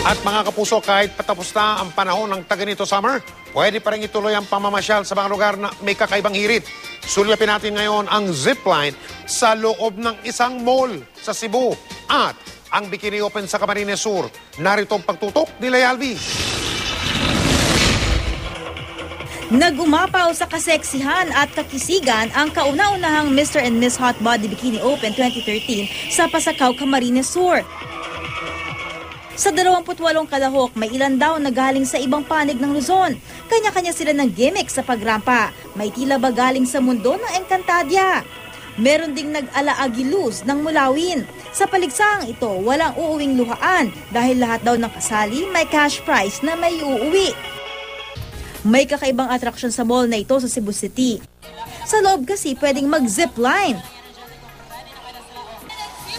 At mga kapuso, kahit patapos na ang panahon ng taga-nito summer, pwede pa rin ituloy ang pamamasyal sa mga lugar na may kakaibang hirit. Sulyapin natin ngayon ang zipline sa loob ng isang mall sa Cebu at ang Bikini Open sa Camarines Sur. Narito ang pagtutok ni Layalvi. Nagumapaw sa kaseksihan at kakisigan ang kauna-unahang Mr. and Miss Hot Body Bikini Open 2013 sa Pasakaw, Camarines Sur. Sa 28 kalahok, may ilan daw na galing sa ibang panig ng Luzon. Kanya-kanya sila ng gimmick sa pagrampa. May tila ba galing sa mundo ng Encantadia. Meron ding nag-alaagilus ng mulawin. Sa paligsaang ito, walang uuwing luhaan dahil lahat daw ng kasali may cash prize na may uuwi. May kakaibang atraksyon sa mall na ito sa Cebu City. Sa loob kasi pwedeng mag-zipline.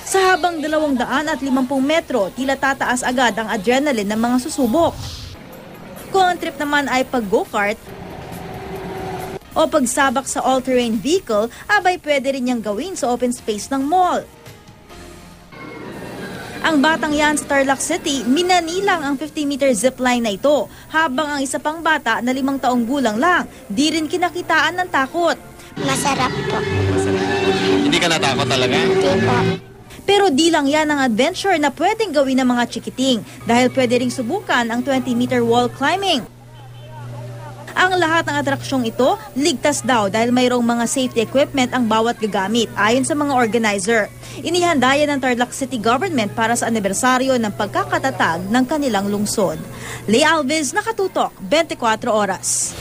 Sa habang 250 metro, tila tataas agad ang adrenaline ng mga susubok. Kung ang trip naman ay pag-go-kart o pagsabak sa all-terrain vehicle, abay pwede rin niyang gawin sa open space ng mall. Ang batang yan sa Tarlac City, minanilang ang 50-meter zipline na ito, habang ang isa pang bata na 5 taong gulang lang, di rin kinakitaan ng takot. Masarap po. Hindi ka natakot talaga? Hindi po. Pero di lang yan ang adventure na pwedeng gawin ng mga chikiting dahil pwede ring subukan ang 20-meter wall climbing. Ang lahat ng atraksyong ito, ligtas daw dahil mayroong mga safety equipment ang bawat gagamit ayon sa mga organizer. Inihanda yan ng Tarlac City Government para sa anibersaryo ng pagkakatatag ng kanilang lungsod. Lay Alves, Nakatutok, 24 Oras.